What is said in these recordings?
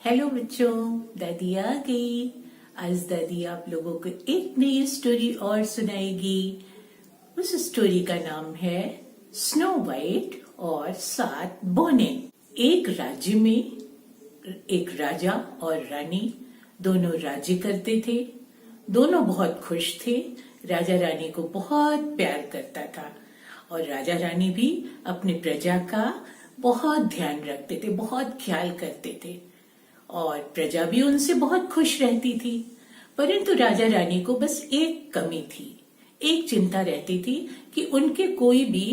Hello बच्चों, दादी आ गई। आज दादी आप लोगों को एक नई स्टोरी और सुनाएगी। उस स्टोरी का नाम है स्नो वाइट और 7 बौने। एक राज्य में एक राजा और रानी दोनों राज्य करते थे। दोनों बहुत खुश थे। राजा रानी को बहुत प्यार करता था और राजा रानी भी अपनी प्रजा का बहुत ध्यान रखते थे, बहुत ख्याल करते थे और प्रजा भी उनसे बहुत खुश रहती थी। परंतु राजा रानी को बस एक कमी थी, एक चिंता रहती थी कि उनके कोई भी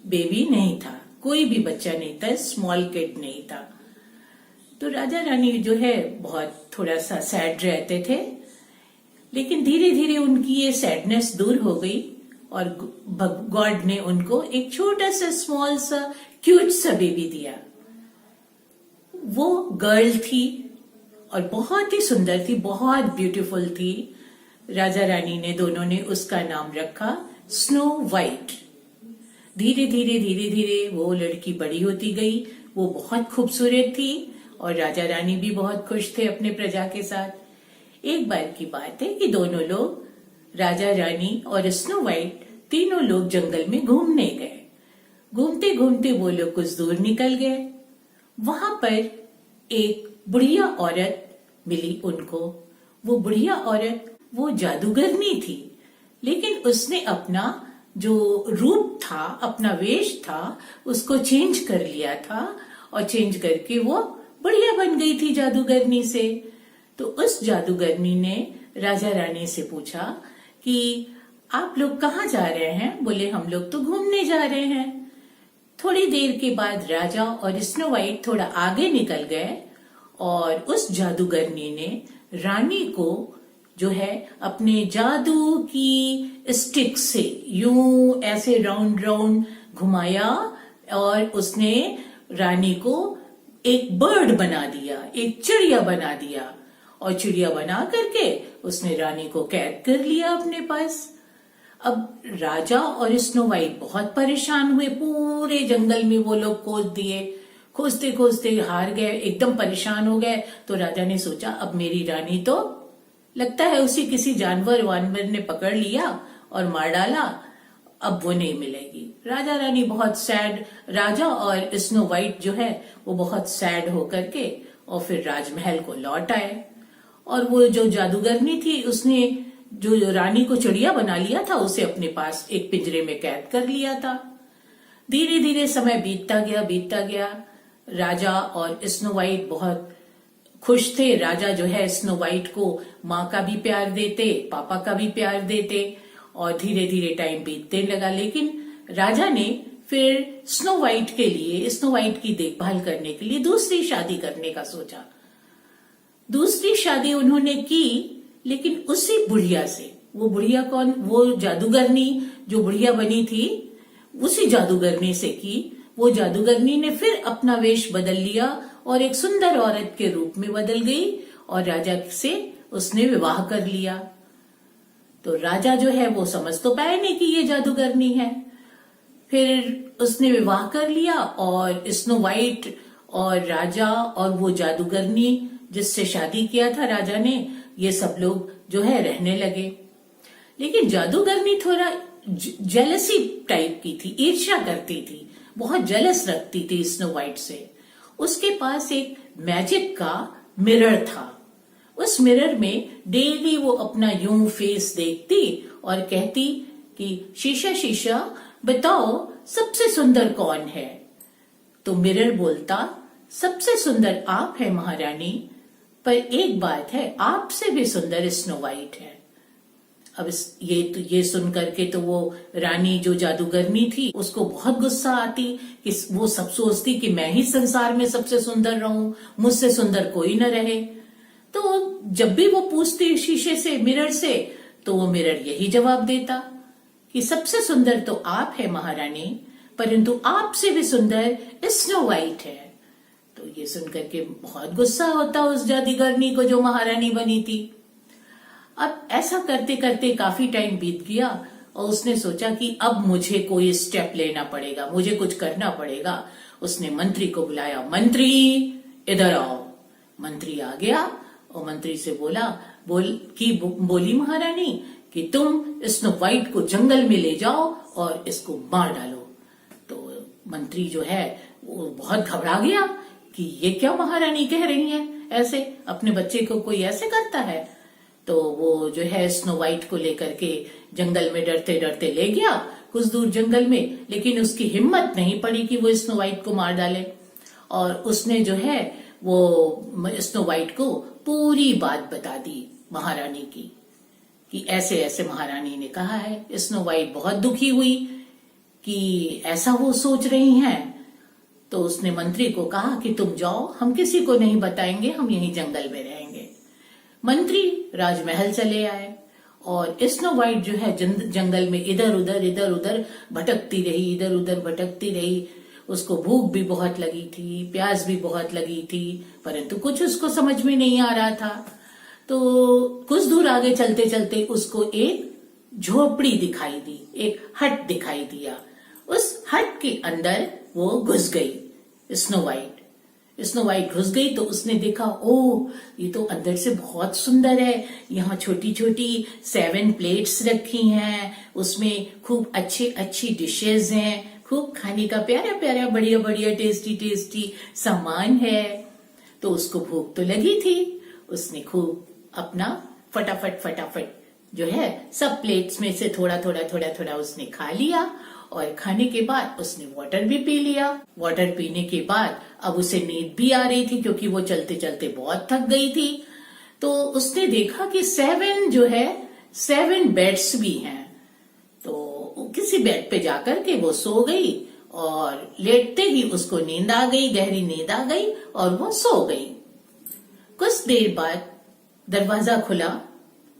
बेबी नहीं था, कोई भी बच्चा नहीं था, स्मॉल किड नहीं था। तो राजा रानी जो है बहुत थोड़ा सा सैड रहते थे। लेकिन धीरे धीरे उनकी ये सैडनेस दूर हो गई और गॉड ने उनको एक छोटा सा स्मॉल सा क्यूट सा बेबी दिया। वो गर्ल थी और बहुत ही सुंदर थी, बहुत ब्यूटीफुल थी। राजा रानी ने दोनों ने उसका नाम रखा स्नो वाइट। धीरे धीरे वो लड़की बड़ी होती गई। वो बहुत खूबसूरत थी और राजा रानी भी बहुत खुश थे अपने प्रजा के साथ। एक बार की बात है कि दोनों लोग, राजा रानी और स्नो वाइट, तीनों लोग जंगल में घूमने गए। घूमते घूमते वो लोग कुछ दूर निकल गए। वहां पर एक बुढ़िया औरत मिली उनको। वो बुढ़िया औरत वो जादूगरनी थी, लेकिन उसने अपना जो रूप था, अपना वेश था, उसको चेंज कर लिया था और चेंज करके वो बुढ़िया बन गई थी जादूगरनी से। तो उस जादूगरनी ने राजा रानी से पूछा कि आप लोग कहाँ जा रहे हैं? बोले हम लोग तो घूमने जा रहे हैं। थोड़ी देर के बाद राजा और स्नो वाइट थोड़ा आगे निकल गए और उस जादूगरनी ने रानी को जो है अपने जादू की स्टिक से यूं ऐसे राउंड राउंड घुमाया और उसने रानी को एक बर्ड बना दिया, एक चिड़िया बना दिया और चिड़िया बना करके उसने रानी को कैद कर लिया अपने पास। अब राजा और स्नो वाइट बहुत परेशान हुए। पूरे जंगल में वो लोग खोज दिए, खोजते खोजते हार गए, एकदम परेशान हो गए। तो राजा ने सोचा अब मेरी रानी तो लगता है उसी किसी जानवर वानवर ने पकड़ लिया और मार डाला, अब वो नहीं मिलेगी। राजा रानी बहुत सैड, राजा और स्नो वाइट जो है वो बहुत सैड होकर के और फिर राजमहल को लौट आए। और वो जो जादूगरनी थी उसने जो रानी को चिड़िया बना लिया था उसे अपने पास एक पिंजरे में कैद कर लिया था। धीरे धीरे समय बीतता गया। राजा और स्नो वाइट बहुत खुश थे। राजा जो है स्नो वाइट को माँ का भी प्यार देते, पापा का भी प्यार देते और धीरे धीरे टाइम बीतने लगा। लेकिन राजा ने फिर स्नो वाइट के लिए, स्नो वाइट की देखभाल करने के लिए दूसरी शादी करने का सोचा। दूसरी शादी उन्होंने की, लेकिन उसी बुढ़िया से। वो बुढ़िया कौन? वो जादूगरनी जो बुढ़िया बनी थी उसी जादूगरनी से की। वो जादूगरनी ने फिर अपना वेश बदल लिया और एक सुंदर औरत के रूप में बदल गई और राजा से उसने विवाह कर लिया। तो राजा जो है वो समझ तो पाया नहीं कि ये जादूगरनी है। फिर उसने विवाह कर लिया और स्नो वाइट और राजा और वो जादूगरनी जिससे शादी किया था राजा ने, ये सब लोग जो है रहने लगे। लेकिन जादूगरनी थोड़ा जेलसी टाइप की थी, ईर्ष्या करती थी, बहुत जेलस रखती थी स्नो वाइट से। उसके पास एक मैजिक का मिरर था। उस मिरर में डेली वो अपना यूं फेस देखती और कहती कि शीशा शीशा बताओ सबसे सुंदर कौन है? तो मिरर बोलता सबसे सुंदर आप है महारानी, पर एक बात है, आपसे भी सुंदर स्नो वाइट है। अब ये सुन करके तो वो रानी जो जादूगरनी थी उसको बहुत गुस्सा आती कि वो सब सोचती कि मैं ही संसार में सबसे सुंदर रहूं, मुझसे सुंदर कोई न रहे। तो जब भी वो पूछती शीशे से, मिरर से, तो वो मिरर यही जवाब देता कि सबसे सुंदर तो आप है महारानी, परंतु आपसे भी सुंदर स्नो वाइट है। तो ये सुनकर के बहुत गुस्सा होता उस जादूगरनी को जो महारानी बनी थी। अब ऐसा करते करते काफी टाइम बीत गया और उसने सोचा कि अब मुझे कोई स्टेप लेना पड़ेगा, मुझे कुछ करना पड़ेगा। उसने मंत्री को बुलाया, मंत्री इधर आओ। मंत्री आ गया और मंत्री से बोली महारानी कि तुम स्नो वाइट को जंगल में ले जाओ और इसको मार डालो। तो मंत्री जो है वो बहुत घबरा गया कि ये क्या महारानी कह रही हैं, ऐसे अपने बच्चे को कोई ऐसे करता है। तो वो जो है स्नो वाइट को लेकर के जंगल में डरते डरते ले गया कुछ दूर जंगल में, लेकिन उसकी हिम्मत नहीं पड़ी कि वो स्नो वाइट को मार डाले। और उसने जो है वो स्नो वाइट को पूरी बात बता दी महारानी की कि ऐसे ऐसे महारानी ने कहा है। स्नो वाइट बहुत दुखी हुई कि ऐसा वो सोच रही हैं। तो उसने मंत्री को कहा कि तुम जाओ, हम किसी को नहीं बताएंगे, हम यहीं जंगल में रहेंगे। मंत्री राजमहल चले आए और स्नो वाइट जो है जंगल में इधर उधर भटकती रही। उसको भूख भी बहुत लगी थी, प्यास भी बहुत लगी थी, परंतु कुछ उसको समझ में नहीं आ रहा था। तो कुछ दूर आगे चलते चलते उसको एक झोपड़ी दिखाई दी, एक हट दिखाई दिया। उस हट के अंदर वो घुस गई स्नो वाइट घुस गई। तो उसने देखा, ओ ये तो अंदर से बहुत सुंदर है, यहाँ छोटी छोटी 7 प्लेट्स रखी हैं, उसमें खूब अच्छी डिशेज हैं, खूब खाने का प्यारा प्यारा बढ़िया टेस्टी सामान है। तो उसको भूख तो लगी थी, उसने खूब अपना फटाफट जो है सब प्लेट्स में से थोड़ा उसने खा लिया। और खाने के बाद उसने वाटर भी पी लिया। वाटर पीने के बाद अब उसे नींद भी आ रही थी क्योंकि वो चलते चलते बहुत थक गई थी। तो उसने देखा कि 7 बेड्स भी हैं। तो किसी बेड पे जाकर के वो सो गई और लेटते ही उसको नींद आ गई, गहरी नींद आ गई और वो सो गई। कुछ देर बाद दरवाजा खुला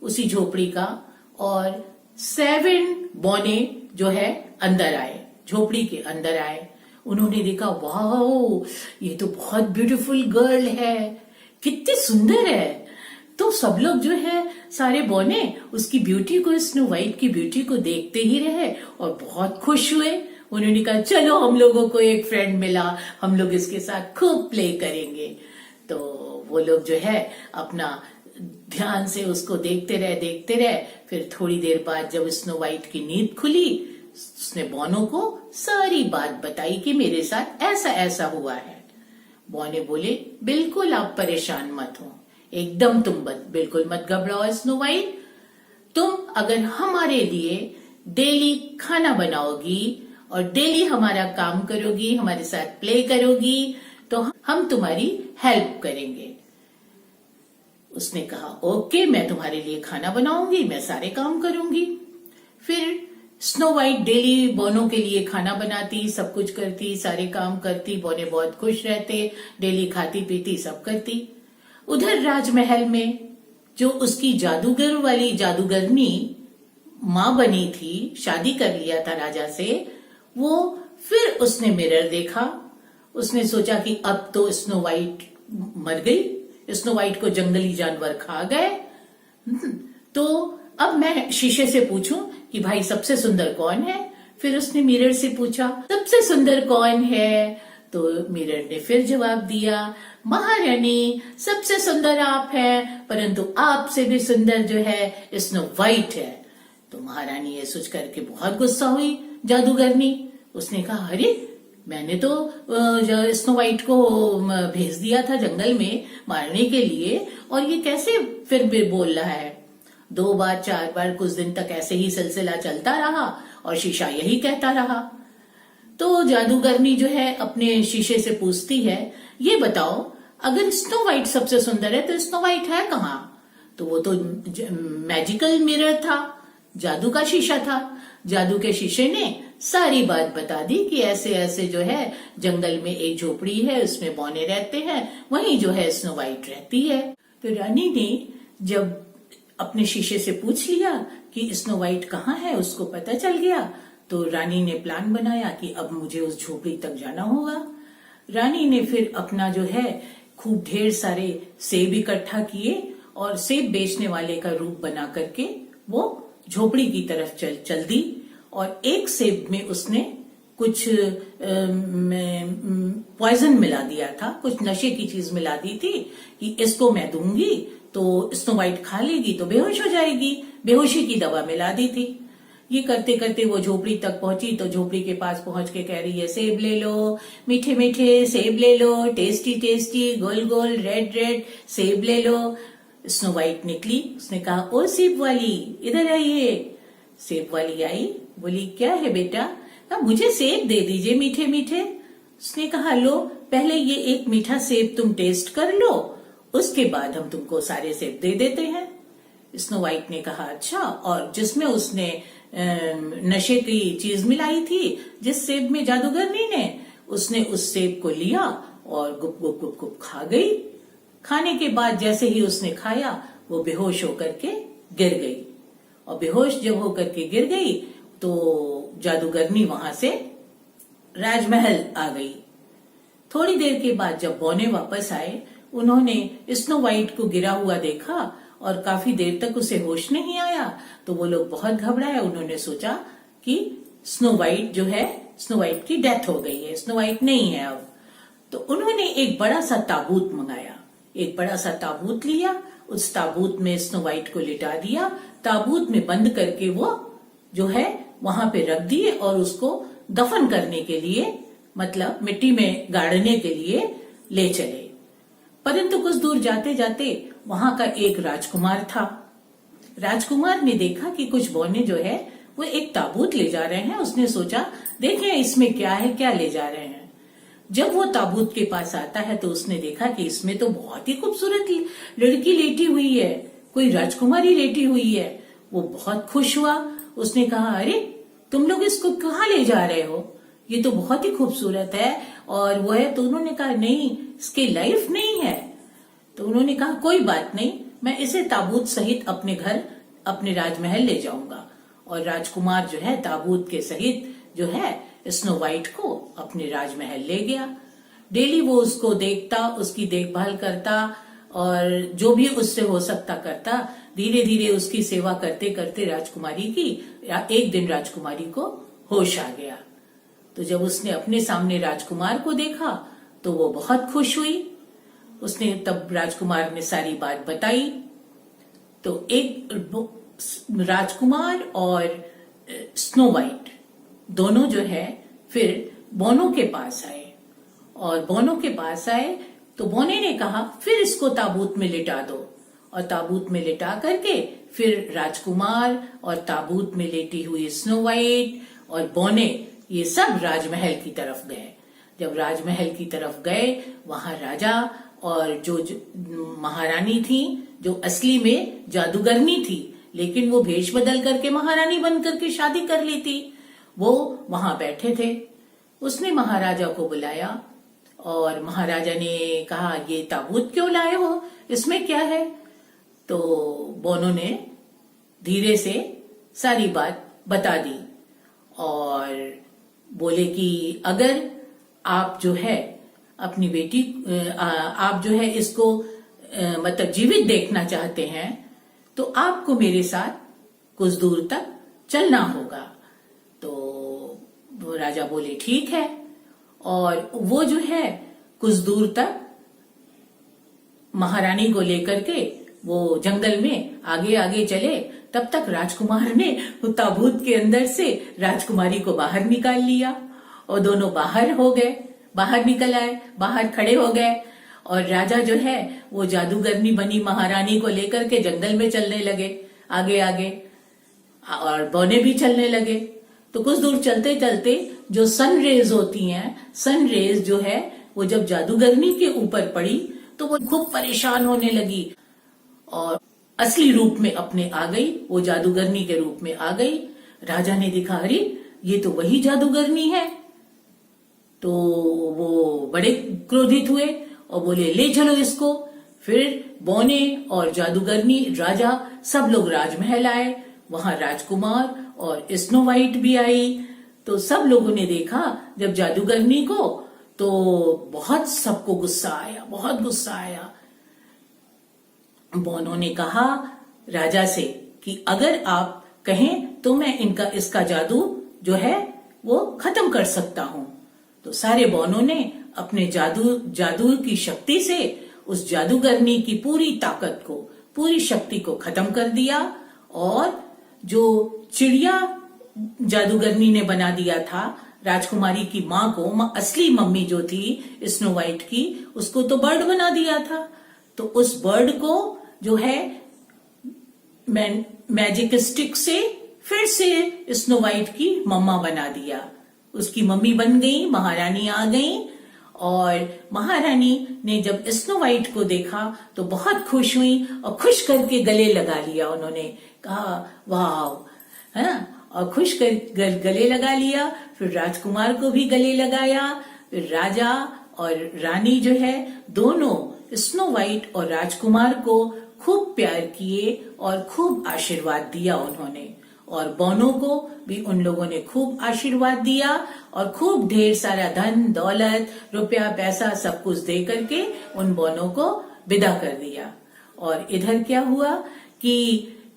उसी झोपड़ी का और 7 बौने जो है अंदर आए, झोपड़ी के अंदर आए। उन्होंने देखा, वाह ये तो बहुत ब्यूटीफुल गर्ल है, कितनी सुंदर है। तो सब लोग जो है सारे बौने उसकी ब्यूटी को, स्नो वाइट की ब्यूटी को देखते ही रहे और बहुत खुश हुए। उन्होंने कहा चलो हम लोगों को एक फ्रेंड मिला, हम लोग इसके साथ खूब प्ले करेंगे। तो वो लोग जो है अपना ध्यान से उसको देखते रहे। फिर थोड़ी देर बाद जब स्नो वाइट की नींद खुली, उसने बौनों को सारी बात बताई कि मेरे साथ ऐसा ऐसा हुआ है। बौने बोले बिल्कुल आप परेशान मत हो, एकदम तुम बिल्कुल मत घबराओ स्नो वाइट। तुम अगर हमारे लिए डेली खाना बनाओगी और डेली हमारा काम करोगी, हमारे साथ प्ले करोगी, तो हम तुम्हारी हेल्प करेंगे। उसने कहा ओके, मैं तुम्हारे लिए खाना बनाऊंगी, मैं सारे काम करूंगी। फिर स्नो वाइट डेली बौनों के लिए खाना बनाती, सब कुछ करती, सारे काम करती। बौने बहुत खुश रहते, डेली खाती पीती सब करती। उधर राजमहल में जो उसकी जादूगर वाली जादूगरनी माँ बनी थी, शादी कर लिया था राजा से, वो फिर उसने मिरर देखा। उसने सोचा कि अब तो स्नो वाइट मर गई, स्नो वाइट को जंगली जानवर खा गए। तो अब मैं शीशे से पूछूं कि भाई सबसे सुंदर कौन है। फिर उसने मिरर से पूछा सबसे सुंदर कौन है। तो मिरर ने फिर जवाब दिया महारानी सबसे सुंदर आप हैं, परंतु आपसे भी सुंदर जो है स्नो वाइट है। तो महारानी ये सोच करके बहुत गुस्सा हुई जादूगरनी। उसने कहा अरे मैंने तो स्नो वाइट को भेज दिया था जंगल में मारने के लिए, और ये कैसे फिर भी बोल रहा है। 2 बार 4 बार कुछ दिन तक ऐसे ही सिलसिला चलता रहा और शीशा यही कहता रहा। तो जादूगरनी जो है अपने शीशे से पूछती है ये बताओ अगर स्नो वाइट सबसे सुंदर है तो स्नो वाइट है कहाँ। तो वो तो मैजिकल मिरर था, जादू का शीशा था। जादू के शीशे ने सारी बात बता दी कि ऐसे ऐसे जो है जंगल में एक झोपड़ी है, उसमें बौने रहते हैं, वहीं जो है स्नो वाइट रहती है। तो रानी ने जब अपने शीशे से पूछ लिया कि स्नो वाइट कहाँ है, उसको पता चल गया। तो रानी ने प्लान बनाया कि अब मुझे उस झोपड़ी तक जाना होगा। रानी ने फिर अपना जो है खूब ढेर सारे सेब इकट्ठा किए और सेब बेचने वाले का रूप बना करके वो झोपड़ी की तरफ चल दी और एक सेब में उसने कुछ पॉइजन मिला दिया था, कुछ नशे की चीज मिला दी थी कि इसको मैं दूंगी तो स्नो वाइट खा लेगी तो बेहोश हो जाएगी, बेहोशी की दवा मिला दी थी। ये करते करते वो झोपड़ी तक पहुंची तो झोपड़ी के पास पहुंच के कह रही है, सेब ले लो, मीठे मीठे सेब ले लो, टेस्टी टेस्टी, गोल गोल रेड रेड सेब ले लो। स्नो वाइट निकली, उसने कहा, ओ सेब वाली इधर आइए। सेब वाली आई, बोली, क्या है बेटा? मुझे सेब दे दीजिए मीठे मीठे। उसने कहा, लो पहले ये एक मीठा सेब तुम टेस्ट कर लो, उसके बाद हम तुमको सारे सेब दे देते हैं। स्नो वाइट ने कहा, अच्छा। और जिसमें उसने नशे की चीज मिलाई थी, जिस सेब में जादूगरनी ने, उसने उस सेब को लिया और गुप गुप गुप गुप खा गई। खाने के बाद जैसे ही उसने खाया वो बेहोश होकर के गिर गई, और बेहोश जब होकर के गिर गई तो जादूगरनी वहां से राजमहल आ गई। थोड़ी देर के बाद जब बौने वापस आए, उन्होंने स्नो वाइट को गिरा हुआ देखा और काफी देर तक उसे होश नहीं आया, तो वो लोग बहुत घबराए। उन्होंने सोचा कि स्नो वाइट जो है, स्नो वाइट की डेथ हो गई है, स्नो वाइट नहीं है अब। तो उन्होंने एक बड़ा सा ताबूत मंगाया, एक बड़ा सा ताबूत लिया, उस ताबूत में स्नो वाइट को लिटा दिया, ताबूत में बंद करके वो जो है वहां पे रख दिए और उसको दफन करने के लिए, मतलब मिट्टी में गाड़ने के लिए ले चले। परंतु कुछ दूर जाते जाते वहां का एक राजकुमार था। राजकुमार ने देखा कि कुछ बौने जो है वो एक ताबूत ले जा रहे हैं। उसने सोचा, देखें इसमें क्या है, क्या ले जा रहे हैं। जब वो ताबूत के पास आता है तो उसने देखा कि इसमें तो बहुत ही खूबसूरत लड़की लेटी हुई है, कोई राजकुमारी लेटी हुई है। वो बहुत खुश हुआ। उसने कहा, अरे तुम लोग इसको कहाँ ले जा रहे हो, ये तो बहुत ही खूबसूरत है। और वो है, तो उन्होंने कहा, नहीं इसकी लाइफ नहीं है। तो उन्होंने कहा, कोई बात नहीं, मैं इसे ताबूत सहित अपने घर, अपने राजमहल ले जाऊंगा। और राजकुमार जो है ताबूत के सहित जो है स्नो वाइट को अपने राजमहल ले गया। डेली वो उसको देखता, उसकी देखभाल करता और जो भी उससे हो सकता करता। धीरे धीरे उसकी सेवा करते करते राजकुमारी की, एक दिन राजकुमारी को होश आ गया। तो जब उसने अपने सामने राजकुमार को देखा तो वो बहुत खुश हुई। उसने तब राजकुमार ने सारी बात बताई। तो एक राजकुमार और स्नो वाइट दोनों जो है फिर बोनो के पास आए, और बोनो के पास आए तो बोने ने कहा, फिर इसको ताबूत में लिटा दो। और ताबूत में लिटा करके फिर राजकुमार और ताबूत में लेटी हुई स्नो वाइट और बोने, ये सब राजमहल की तरफ गए। जब राजमहल की तरफ गए, वहां राजा और जो महारानी थी, जो असली में जादूगरनी थी लेकिन वो भेष बदल करके महारानी बन करके शादी कर ली थी, वो वहां बैठे थे। उसने महाराजा को बुलाया और महाराजा ने कहा, ये ताबूत क्यों लाए हो, इसमें क्या है? तो बोनो ने धीरे से सारी बात बता दी और बोले कि अगर आप जो है अपनी बेटी, आप जो है इसको मतलब जीवित देखना चाहते हैं तो आपको मेरे साथ कुछ दूर तक चलना होगा। तो वो राजा बोले, ठीक है। और वो जो है कुछ दूर तक महारानी को लेकर के वो जंगल में आगे आगे चले। तब तक राजकुमार ने ताबूत के अंदर से राजकुमारी को बाहर निकाल लिया और दोनों बाहर हो गए, बाहर निकल आए, बाहर खड़े हो गए। और राजा जो है वो जादूगरनी बनी महारानी को लेकर के जंगल में चलने लगे आगे आगे, और बौने भी चलने लगे। तो कुछ दूर चलते चलते जो सन रेज होती हैं, सन रेज जो है वो जब जादूगरनी के ऊपर पड़ी तो वो खूब परेशान होने लगी और असली रूप में अपने आ गई, वो जादूगरनी के रूप में आ गई। राजा ने देखा, अरे ये तो वही जादूगरनी है। तो वो बड़े क्रोधित हुए और बोले, ले चलो इसको। फिर बौने और जादूगरनी, राजा, सब लोग राजमहल आए। वहां राजकुमार और स्नो वाइट भी आई। तो सब लोगों ने देखा जब जादूगरनी को, तो बहुत सबको गुस्सा आया, बहुत गुस्सा आया। बोनो ने कहा राजा से कि अगर आप कहें तो मैं इसका जादू जो है वो खत्म कर सकता हूँ। तो सारे बौनों ने अपने जादू की शक्ति से उस जादूगरनी की पूरी ताकत को, पूरी शक्ति को खत्म कर दिया और जो चिड़िया जादूगरनी ने बना दिया था राजकुमारी की माँ को, असली मम्मी जो थी स्नो वाइट की, उसको तो बर्ड बना दिया था। तो उस बर्ड को जो है मैजिक स्टिक से फिर से स्नो वाइट की मम्मा बना दिया। उसकी मम्मी बन गई, महारानी आ गई और महारानी ने जब स्नो वाइट को देखा तो बहुत खुश हुई और खुश करके गले लगा लिया। उन्होंने कहा वाह, है ना, और खुश कर गले लगा लिया। फिर राजकुमार को भी गले लगाया। फिर राजा और रानी जो है दोनों स्नो वाइट और राजकुमार को खूब प्यार किए और खूब आशीर्वाद दिया उन्होंने। और बौनों को भी उन लोगों ने खूब आशीर्वाद दिया और खूब ढेर सारा धन दौलत रुपया पैसा सब कुछ दे करके उन बौनों को विदा कर दिया। और इधर क्या हुआ कि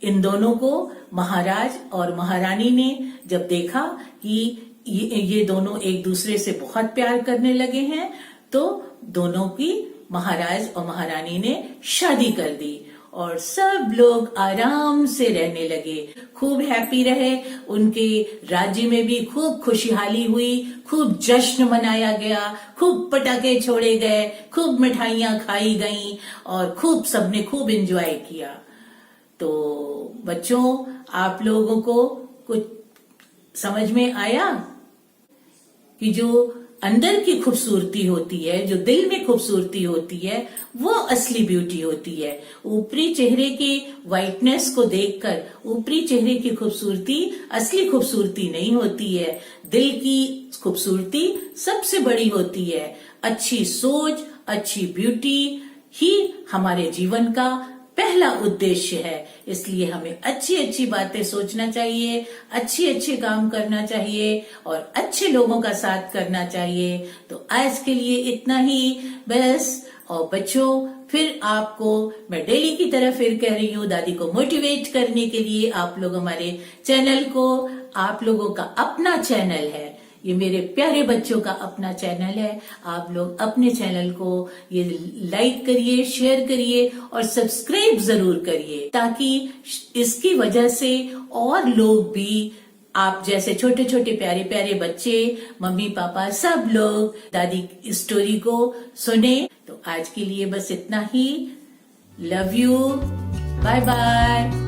इन दोनों को महाराज और महारानी ने जब देखा कि ये दोनों एक दूसरे से बहुत प्यार करने लगे हैं, तो दोनों की महाराज और महारानी ने शादी कर दी और सब लोग आराम से रहने लगे, खूब हैप्पी रहे। उनके राज्य में भी खूब खुशहाली हुई, खूब जश्न मनाया गया, खूब पटाखे छोड़े गए, खूब मिठाइयां खाई गईं और खूब सबने खूब एंजॉय किया। तो बच्चों, आप लोगों को कुछ समझ में आया कि जो अंदर की खूबसूरती होती है, जो दिल में खूबसूरती होती है, वो असली ब्यूटी होती है। ऊपरी चेहरे की वाइटनेस को देखकर ऊपरी चेहरे की खूबसूरती असली खूबसूरती नहीं होती है। दिल की खूबसूरती सबसे बड़ी होती है। अच्छी सोच, अच्छी ब्यूटी ही हमारे जीवन का पहला उद्देश्य है। इसलिए हमें अच्छी अच्छी बातें सोचना चाहिए, अच्छे अच्छे काम करना चाहिए और अच्छे लोगों का साथ करना चाहिए। तो आज के लिए इतना ही बस। और बच्चों, फिर आपको मैं डेली की तरह फिर कह रही हूँ, दादी को मोटिवेट करने के लिए आप लोग हमारे चैनल को, आप लोगों का अपना चैनल है, ये मेरे प्यारे बच्चों का अपना चैनल है। आप लोग अपने चैनल को ये लाइक करिए, शेयर करिए और सब्सक्राइब जरूर करिए, ताकि इसकी वजह से और लोग भी आप जैसे छोटे छोटे प्यारे प्यारे बच्चे, मम्मी पापा सब लोग दादी स्टोरी को सुने। तो आज के लिए बस इतना ही। Love you, bye bye.